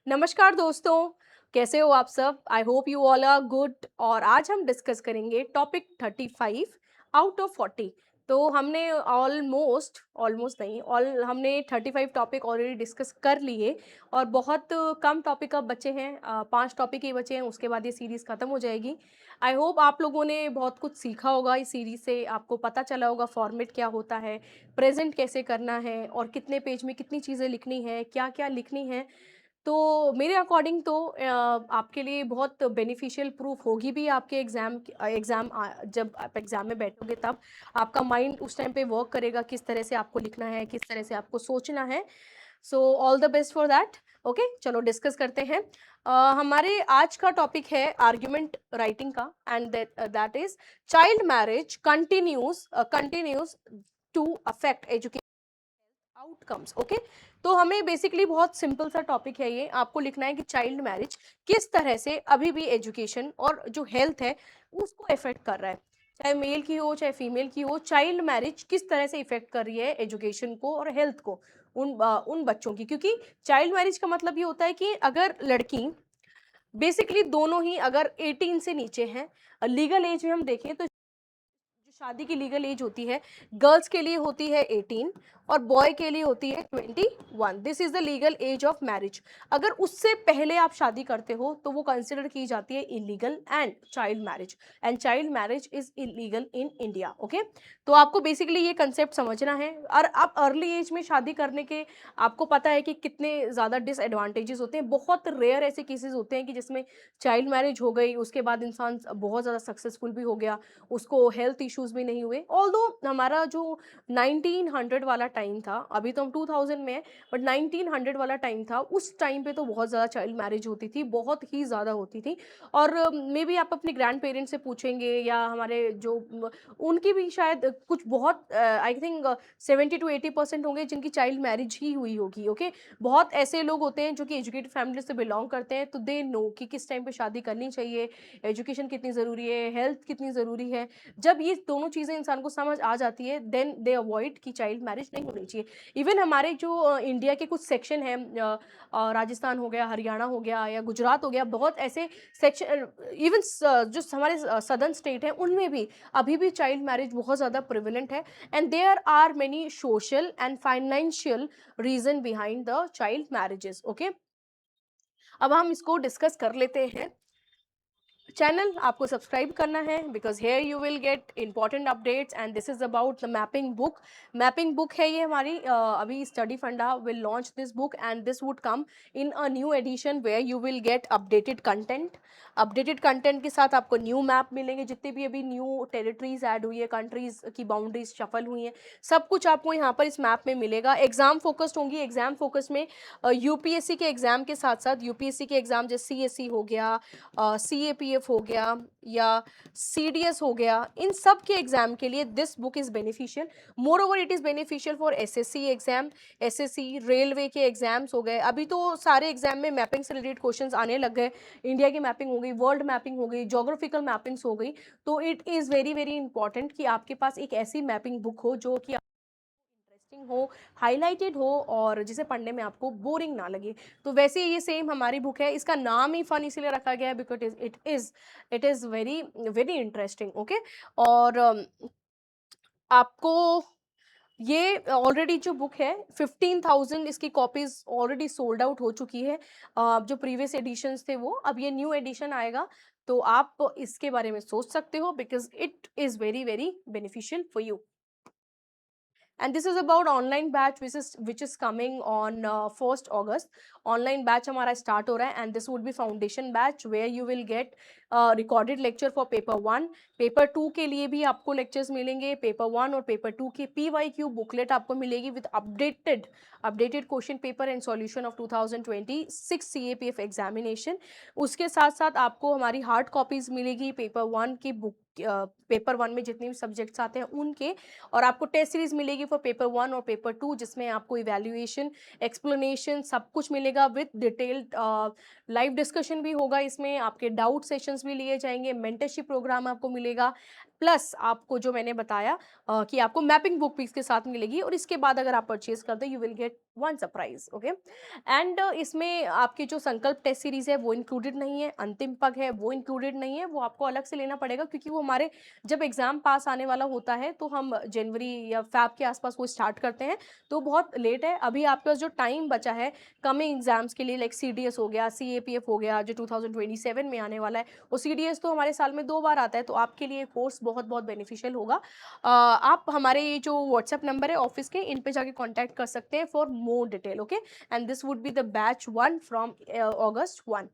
नमस्कार दोस्तों, कैसे हो आप सब? I hope you all are good. और आज हम डिस्कस करेंगे टॉपिक 35 आउट ऑफ 40। तो हमने ऑलमोस्ट ऑलमोस्ट नहीं ऑल हमने 35 टॉपिक ऑलरेडी डिस्कस कर लिए और बहुत कम टॉपिक अब बचे हैं। 5 टॉपिक ही बचे हैं, उसके बाद ये सीरीज़ ख़त्म हो जाएगी। आई होप आप लोगों ने बहुत कुछ सीखा होगा इस सीरीज़ से, आपको पता चला होगा फॉर्मेट क्या होता है, प्रेज़ेंट कैसे करना है और कितने पेज में कितनी चीज़ें लिखनी है, क्या-क्या लिखनी है। तो मेरे अकॉर्डिंग तो आपके लिए बहुत बेनिफिशियल प्रूफ होगी भी आपके जब आप एग्ज़ाम में बैठोगे तब आपका माइंड उस टाइम पे वर्क करेगा, किस तरह से आपको लिखना है, किस तरह से आपको सोचना है। So all the best for that. Okay, चलो डिस्कस करते हैं। हमारे आज का टॉपिक है आर्ग्यूमेंट राइटिंग का, and that is child marriage continues to affect education outcomes. Okay, तो हमें बेसिकली बहुत सिंपल सा टॉपिक है ये, आपको लिखना है कि चाइल्ड मैरिज किस तरह से अभी भी एजुकेशन और जो हेल्थ है उसको इफेक्ट कर रहा है। चाहे मेल की हो चाहे फीमेल की हो, चाइल्ड मैरिज किस तरह से इफेक्ट कर रही है एजुकेशन को और हेल्थ को उन बच्चों की। क्योंकि चाइल्ड मैरिज का मतलब ये होता है कि अगर लड़की बेसिकली दोनों ही अगर 18 से नीचे हैं, लीगल एज में हम देखें तो जो शादी की लीगल एज होती है, गर्ल्स के लिए होती है 18 और बॉय के लिए होती है 21। This is the legal age of marriage. अगर उससे पहले आप शादी करते हो तो वो कंसिडर की जाती है illegal and child marriage is illegal in India. Okay, तो आपको बेसिकली ये कंसेप्ट समझना है। और आप अर्ली एज में शादी करने के आपको पता है कि कितने ज़्यादा डिसएडवांटेजेस होते हैं। बहुत रेयर ऐसे केसेस होते हैं कि जिसमें चाइल्ड मैरिज हो गई, उसके बाद इंसान बहुत ज़्यादा सक्सेसफुल भी हो गया, उसको हेल्थ इश्यूज भी नहीं हुए। ऑल्दो हमारा जो 1900 वाला टाइम था, अभी तो हम 2000 में है, बट 1900 वाला टाइम था, उस टाइम पे तो बहुत ज़्यादा चाइल्ड मैरिज होती थी, बहुत ही ज़्यादा होती थी। और मे बी आप अपने ग्रैंड पेरेंट्स से पूछेंगे या हमारे जो उनकी भी शायद कुछ बहुत आई थिंक 70 to 80% होंगे जिनकी चाइल्ड मैरिज ही हुई होगी। ओके, बहुत ऐसे लोग होते हैं जो कि एजुकेटेड फैमिली से बिलोंग करते हैं, तो दे नो कि किस टाइम पे शादी करनी चाहिए, एजुकेशन कितनी ज़रूरी है, हेल्थ कितनी ज़रूरी है। जब ये दोनों चीज़ें इंसान को समझ आ जाती है, देन दे अवॉइड कि चाइल्ड मैरिज नहीं होनी चाहिए। इवन हमारे जो इंडिया के कुछ सेक्शन हैं, राजस्थान हो गया, हरियाणा हो गया या गुजरात हो गया, बहुत ऐसे सेक्शन, इवन जो हमारे सदर्न स्टेट हैं उनमें भी अभी भी चाइल्ड मैरिज बहुत ज़्यादा प्रिविलेंट है। And there are many social and financial reason behind the child marriages. Okay, अब हम इसको डिस्कस कर लेते हैं। चैनल आपको सब्सक्राइब करना है because here you will get important updates and this is about the mapping book है ये हमारी। अभी Study Funda will launch this book and this would come in a new edition where you will get updated content के साथ आपको new map मिलेंगे। जितने भी अभी न्यू टेरिटरीज ऐड हुई है, कंट्रीज की बाउंड्रीज शफल हुई हैं, सब कुछ आपको यहाँ पर इस मैप में मिलेगा। एग्जाम फोकस्ड होंगी, एग्जाम फोकस में यूपीएससी के एग्जाम के साथ साथ यूपीएससी के एग्जाम जैसे सीएससी हो गया, सीएपीएफ हो गया या सीडीएस हो गया, इन सब के एग्जाम के लिए this book is beneficial. More over it is beneficial for SSC exam, SSC railway के एग्जाम्स हो गए। अभी तो सारे एग्जाम में मैपिंग से रिलेटेड क्वेश्चंस आने लग गए। इंडिया की मैपिंग हो गई, वर्ल्ड मैपिंग हो गई, जोग्राफिकल मैपिंग्स हो गई। तो it is very very important कि आपके पास एक ऐसी मैपिंग बुक हो जो कि इंटरेस्टिंग हो, हाइलाइटेड हो और जिसे पढ़ने में आपको बोरिंग ना लगे। तो वैसे ये सेम हमारी बुक है, इसका नाम ही फन इसीलिए रखा गया है because it is very very interesting. Okay, और आपको ये ऑलरेडी जो बुक है 15,000 इसकी कॉपीज ऑलरेडी सोल्ड आउट हो चुकी है। जो प्रीवियस एडिशंस थे वो, अब ये न्यू एडिशन आएगा, तो आप इसके बारे में सोच सकते हो because it is very very beneficial for you. And this is about online batch which is coming on 1st August. Online batch हमारा start हो रहा है and this would be foundation batch where you will get recorded lecture for paper 1. Paper 2 के लिए भी आपको lectures मिलेंगे। Paper 1 और पेपर 2 की PYQ बुकलेट आपको मिलेगी with updated question paper and solution of 2026 CAPF examination. उसके साथ साथ आपको हमारी हार्ड कॉपीज मिलेगी पेपर 1 की बुक, पेपर 1 में जितने भी सब्जेक्ट्स आते हैं उनके, और आपको टेस्ट सीरीज मिलेगी फॉर पेपर 1 और पेपर 2 जिसमें आपको इवैल्यूएशन, एक्सप्लेनेशन सब कुछ मिलेगा विद डिटेल्ड। लाइव डिस्कशन भी होगा, इसमें आपके डाउट सेशंस भी लिए जाएंगे, मेंटरशिप प्रोग्राम आपको मिलेगा, प्लस आपको जो मैंने बताया कि आपको मैपिंग बुक भी इसके साथ मिलेगी और इसके बाद अगर आप परचेज करते हैं you will get one surprise, okay. And इसमें आपकी जो संकल्प टेस्ट सीरीज है वो इंक्लूडेड नहीं है, अंतिम पग है वो इंक्लूडेड नहीं है, वो आपको अलग से लेना पड़ेगा क्योंकि वो हमारे जब एग्जाम पास आने वाला होता है तो हम जनवरी या फैब के आसपास वो स्टार्ट करते हैं, तो बहुत लेट है। अभी आपके पास जो टाइम बचा है कमिंग एग्जाम्स के लिए, लाइक सीडीएस हो गया, सीएपीएफ हो गया जो 2027 में आने वाला है, और सीडीएस तो हमारे साल में 2 बार आता है, तो आपके लिए कोर्स बहुत बहुत बेनिफिशियल होगा। आप हमारे ये जो व्हाट्सएप नंबर है ऑफिस के, इन पे जाके कांटेक्ट कर सकते हैं for more detail, okay. And this would be the batch 1 from August 1.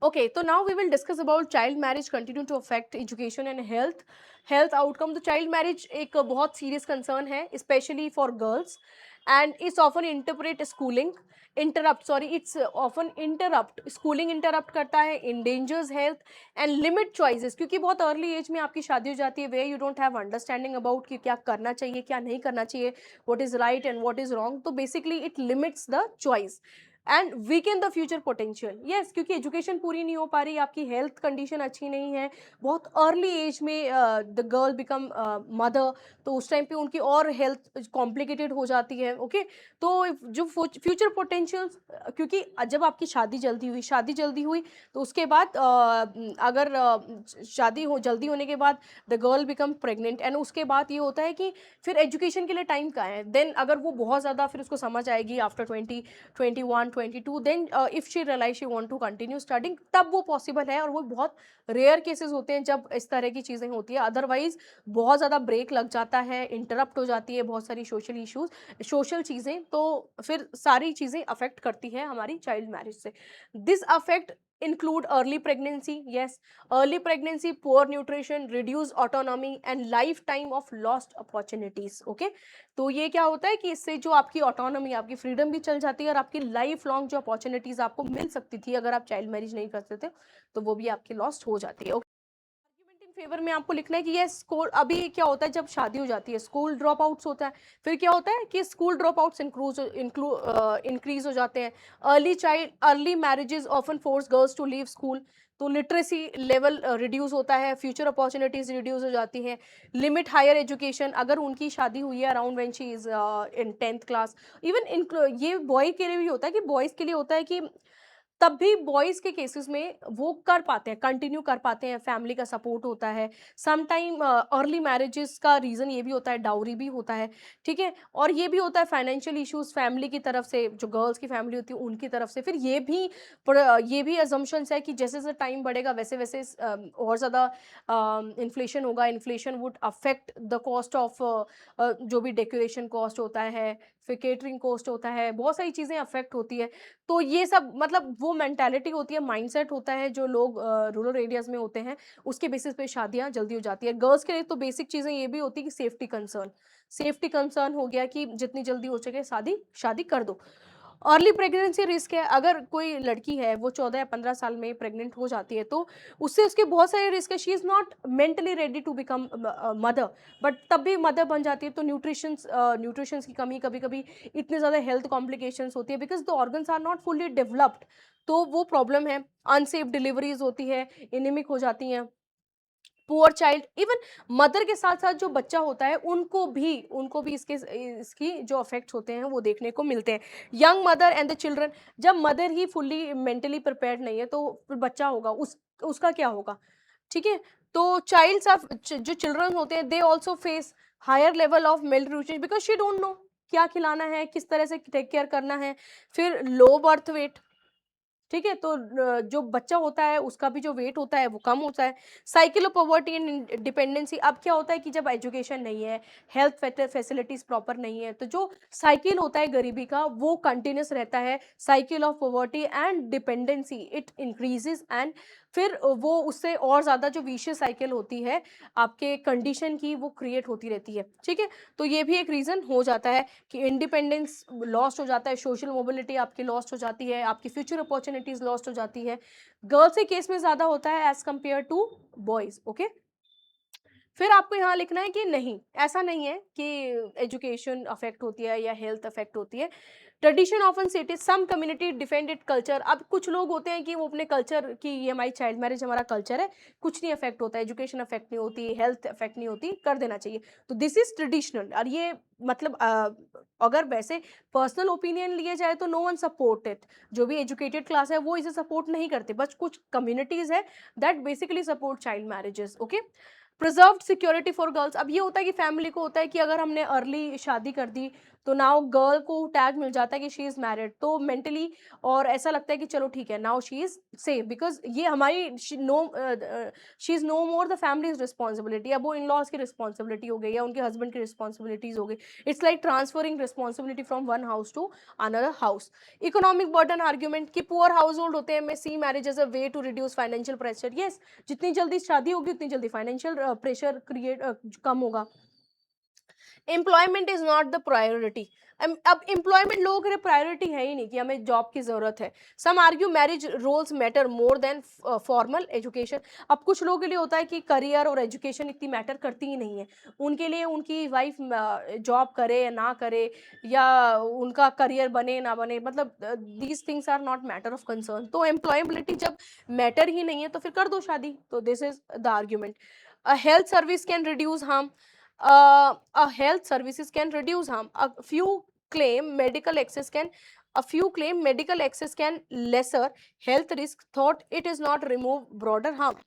Okay, so now we will discuss about child marriage continue to affect education and health outcome. तो child marriage एक बहुत serious concern है, especially for girls, and it's often it's often interrupt schooling, interrupt करता है, endangers health and limit choices, क्योंकि बहुत early age में आपकी शादी हो जाती है where you don't have understanding about कि क्या करना चाहिए क्या नहीं करना चाहिए, what is right and what is wrong, तो basically it limits the choice and weakened the future potential. Yes, क्योंकि एजुकेशन पूरी नहीं हो पा रही, आपकी हेल्थ कंडीशन अच्छी नहीं है, बहुत अर्ली एज में द गर्ल बिकम मदर, तो उस टाइम पे उनकी और हेल्थ कॉम्प्लिकेटेड हो जाती है, ओके। तो जो फ्यूचर पोटेंशियल, क्योंकि जब आपकी शादी जल्दी हुई तो उसके बाद अगर शादी हो जल्दी होने के बाद the girl become pregnant, and उसके बाद ये होता है कि फिर एजुकेशन के लिए टाइम कहाँ है, देन अगर वो बहुत ज़्यादा फिर उसको समझ आएगी after 21 22, then if she realise she want to continue studying, तब वो पॉसिबल है, और वो बहुत रेयर केसेस होते हैं जब इस तरह की चीज़ें होती है। अदरवाइज बहुत ज़्यादा ब्रेक लग जाता है, इंटरप्ट हो जाती है बहुत सारी सोशल इश्यूज, सोशल चीज़ें, तो फिर सारी चीज़ें अफेक्ट करती है हमारी चाइल्ड मैरिज से। This affect include early pregnancy, yes, early pregnancy, poor nutrition, reduced autonomy and lifetime of lost opportunities, okay। तो ये क्या होता है कि इससे जो आपकी ऑटोनॉमी, आपकी फ्रीडम भी चल जाती है, और आपकी लाइफ लॉन्ग जो अपॉर्चुनिटीज आपको मिल सकती थी अगर आप चाइल्ड मैरिज नहीं करते थे, तो वो भी आपकी लॉस्ट हो जाती है, ओके। आर्ग्यूमेंट इन फेवर में आपको लिखना है कि ये स्कूल, अभी क्या होता है जब शादी हो जाती है स्कूल ड्रॉप आउट्स होता है, फिर क्या होता है कि स्कूल ड्रॉप आउट्स इंक्रीज हो जाते हैं। Early marriages often force girls to leave school, तो लिटरेसी लेवल रिड्यूस होता है, फ्यूचर अपॉर्चुनिटीज रिड्यूस हो जाती हैं। लिमिट हायर एजुकेशन, अगर उनकी शादी हुई है around when she is in 10th class, even ये बॉय के लिए भी होता है कि बॉयज़ के लिए होता है कि तब भी बॉयज़ के केसेस में वो कर पाते हैं, कंटिन्यू कर पाते हैं, फैमिली का सपोर्ट होता है। सम टाइम अर्ली मैरिजेस का रीज़न ये भी होता है, डाउरी भी होता है, ठीक है? और ये भी होता है फाइनेंशियल इश्यूज़ फैमिली की तरफ से, जो गर्ल्स की फैमिली होती है उनकी तरफ से। फिर ये भी असम्पशन्स है कि जैसे-जैसे टाइम बढ़ेगा वैसे-वैसे और ज़्यादा इन्फ्लेशन होगा, inflation would affect the cost of जो भी डेकोरेशन कॉस्ट होता है, फिर केटरिंग कॉस्ट होता है, बहुत सारी चीज़ें अफेक्ट होती है। तो ये सब मतलब वो मेंटालिटी होती है, माइंडसेट होता है जो लोग रूरल एरियाज़ में होते हैं, उसके बेसिस पे शादियाँ जल्दी हो जाती है। गर्ल्स के लिए तो बेसिक चीज़ें ये भी होती है कि सेफ्टी कंसर्न हो गया कि जितनी जल्दी हो सके शादी शादी कर दो। अर्ली प्रेगनेंसी रिस्क है, अगर कोई लड़की है वो 14 या 15 साल में प्रेग्नेंट हो जाती है तो उससे उसके बहुत सारे रिस्क है, she is not mentally ready to become mother, but तब भी मदर बन जाती है, तो न्यूट्रिशंस की कमी, कभी-कभी इतने ज़्यादा हेल्थ कॉम्प्लिकेशंस होती है because the organs are not fully developed, तो वो प्रॉब्लम है। अनसेफ डिलीवरीज़ होती है, एनीमिक हो जाती हैं। पुअर चाइल्ड, इवन मदर के साथ-साथ जो बच्चा होता है उनको भी इसकी जो इफेक्ट्स होते हैं वो देखने को मिलते हैं। Young mother and the children, जब मदर ही फुल्ली मेंटली प्रिपेयर्ड नहीं है तो फिर बच्चा होगा उसका क्या होगा? ठीक है? तो जो चिल्ड्रन होते हैं they also face higher level of malnutrition because she don't know क्या खिलाना है, किस तरह से टेक केयर करना है। फिर लो बर्थ वेट, ठीक है? तो जो बच्चा होता है उसका भी जो वेट होता है वो कम होता है। Cycle of poverty and dependency, अब क्या होता है कि जब एजुकेशन नहीं है, हेल्थ फैसिलिटीज़ प्रॉपर नहीं है, तो जो साइकिल होता है गरीबी का वो कंटिन्यूअस रहता है। Cycle of poverty and dependency it increases, and फिर वो उससे और ज़्यादा जो विशियस साइकिल होती है आपके कंडीशन की वो क्रिएट होती रहती है, ठीक है? तो ये भी एक रीज़न हो जाता है कि इंडिपेंडेंस लॉस्ट हो जाता है, सोशल मोबिलिटी आपकी लॉस्ट हो जाती है, आपकी फ्यूचर अपॉर्च्युनिटीज़ लॉस्ट हो जाती है। गर्ल्स के केस में ज़्यादा होता है as compare to boys, okay? फिर आपको यहाँ लिखना है कि नहीं, ऐसा नहीं है कि एजुकेशन अफ़ेक्ट होती है या हेल्थ अफ़ेक्ट होती है। Tradition often stated some community defend it culture. अब कुछ लोग होते हैं कि वो अपने कल्चर की, ये हमारी चाइल्ड मैरिज हमारा कल्चर है, कुछ नहीं अफेक्ट होता, एजुकेशन अफेक्ट नहीं होती, हेल्थ अफेक्ट नहीं होती, कर देना चाहिए। तो दिस इज ट्रेडिशनल। और ये मतलब अगर वैसे पर्सनल ओपिनियन लिए जाए तो नो वन सपोर्ट इट। जो भी एजुकेटेड क्लास है वो इसे सपोर्ट नहीं करते, बस कुछ कम्युनिटीज है that basically support child marriages. Okay, preserved security for girls. अब ये होता है कि फैमिली को होता है कि अगर हमने अर्ली शादी कर दी तो नाउ गर्ल को टैग मिल जाता है कि शी इज मैरिड, तो मेंटली और ऐसा लगता है कि चलो ठीक है, now she is safe, because ये हमारी she is no more the family's responsibility. अब वो इन लॉज की रिस्पॉन्सिबिलिटी हो गई या उनके हस्बैंड की रिस्पॉन्सिबिलिटीज हो गई। It's like transferring responsibility from one house to another house. Economic burden argument कि पुअर हाउस होल्ड होते हैं में see marriage as a way to reduce financial pressure. Yes, जितनी जल्दी शादी होगी उतनी जल्दी फाइनेंशियल प्रेशर क्रिएट कम होगा। Employment is not the priority. अब एम्प्लॉयमेंट लोगों के लिए प्रायोरिटी है ही नहीं कि हमें जॉब की जरूरत है। Some argue marriage roles matter more than formal education. अब कुछ लोगों के लिए होता है कि करियर और एजुकेशन इतनी मैटर करती ही नहीं है, उनके लिए उनकी वाइफ जॉब करे या ना करे, या उनका करियर बने ना बने, मतलब these things are not matter of concern. तो एम्प्लॉयबिलिटी जब मैटर ही नहीं है तो फिर कर दो शादी। तो this is the argument. Health service can reduce harm. A health services can reduce harm. A few claim medical access can lesser health risk, thought it is not remove broader harm.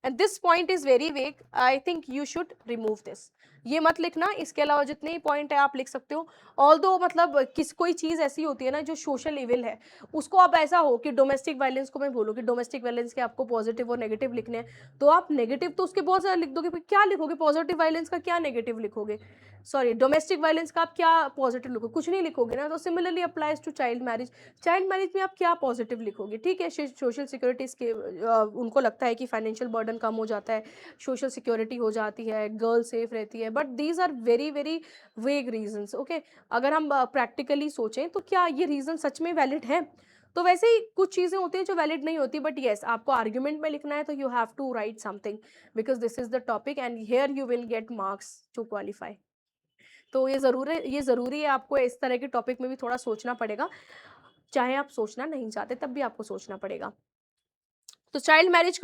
And this point is very vague. I think you should remove this. ये मत लिखना, इसके अलावा जितने ही point है आप लिख सकते हो। ऑल्दो मतलब किस कोई चीज़ ऐसी होती है ना जो सोशल इविल है, उसको आप ऐसा हो कि डोमेस्टिक वायलेंस को मैं बोलूँ कि डोमेस्टिक वायलेंस के आपको पॉजिटिव और नेगेटिव लिखने हैं, तो आप नेगेटिव तो उसके बहुत सारे लिख दोगे, फिर क्या लिखोगे? पॉजिटिव वायलेंस का क्या नेगेटिव लिखोगे? सॉरी, डोमेस्टिक वायलेंस का आप क्या पॉजिटिव लिखोगे? कुछ नहीं लिखोगे ना। तो similarly applies to child marriage. Child marriage में आप क्या पॉजिटिव लिखोगे? ठीक है, सोशल सिक्योरिटीज के उनको लगता है कि फाइनेंशियल बर्डन कम हो जाता है, सोशल सिक्योरिटी हो जाती है, गर्ल सेफ रहती है, but these are very very vague reasons. Okay, अगर हम प्रैक्टिकली सोचें तो क्या ये रीजन सच में वैलिड है? तो वैसे ही कुछ चीज़ें होती हैं जो वैलिड नहीं होती, बट येस आपको आर्ग्यूमेंट में लिखना है तो you have to write something, because this is the topic and here you will get marks to qualify. तो ये ज़रूरी है, आपको इस तरह के टॉपिक में भी थोड़ा सोचना पड़ेगा, चाहे आप सोचना नहीं चाहते तब भी आपको सोचना पड़ेगा। तो child marriage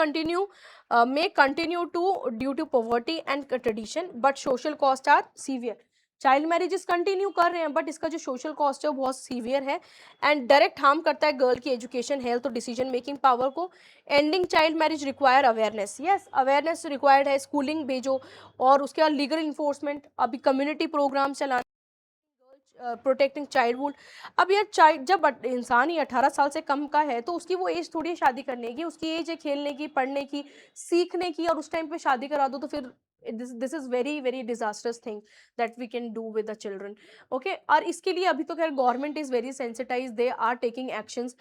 may continue to due to poverty and tradition, but social cost are severe. Child marriages continue कर रहे हैं बट इसका जो सोशल कॉस्ट है वो बहुत सीवियर है एंड डायरेक्ट हार्म करता है गर्ल की एजुकेशन, हेल्थ और डिसीजन मेकिंग पावर को। Ending child marriage require awareness. Yes, awareness required है, स्कूलिंग भेजो, और उसके बाद लीगल इन्फोर्समेंट, अभी कम्युनिटी प्रोग्राम चलाना, प्रोटेक्टिंग चाइल्डहुड। अब यार चाइल्ड जब इंसान ही 18 साल से कम का है तो उसकी वो एज थोड़ी है शादी करने की, उसकी एज है खेलने की, पढ़ने की, सीखने की, और उस टाइम पे शादी करा दो तो फिर this is very very disasters thing that we can do with the children. Okay, और इसके लिए अभी तो खैर government is very sensitise, they are taking actions.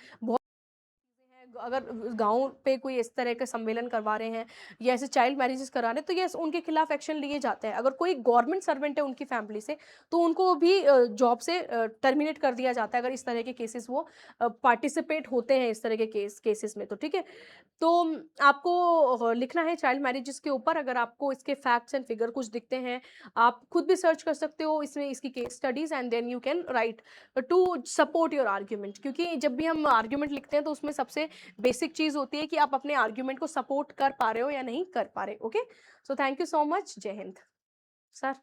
अगर गाँव पे कोई इस तरह का सम्मेलन करवा रहे हैं या ऐसे चाइल्ड मैरिजेस करा रहे हैं तो यस उनके खिलाफ एक्शन लिए जाते हैं। अगर कोई गवर्नमेंट सर्वेंट है उनकी फैमिली से तो उनको भी जॉब से टर्मिनेट कर दिया जाता है अगर इस तरह के केसेस वो पार्टिसिपेट होते हैं इस तरह के केसेस में। तो ठीक है, तो आपको लिखना है चाइल्ड मैरिजेस के ऊपर। अगर आपको इसके फैक्ट्स एंड फिगर कुछ दिखते हैं आप खुद भी सर्च कर सकते हो इसमें, इसकी case studies, and then you can write to support your argument. क्योंकि जब भी हम आर्ग्यूमेंट लिखते हैं तो उसमें सबसे बेसिक चीज होती है कि आप अपने आर्ग्यूमेंट को सपोर्ट कर पा रहे हो या नहीं कर पा रहे। Okay, so thank you so much. जय हिंद। सर,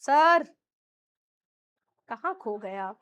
सर कहाँ खो गए आप?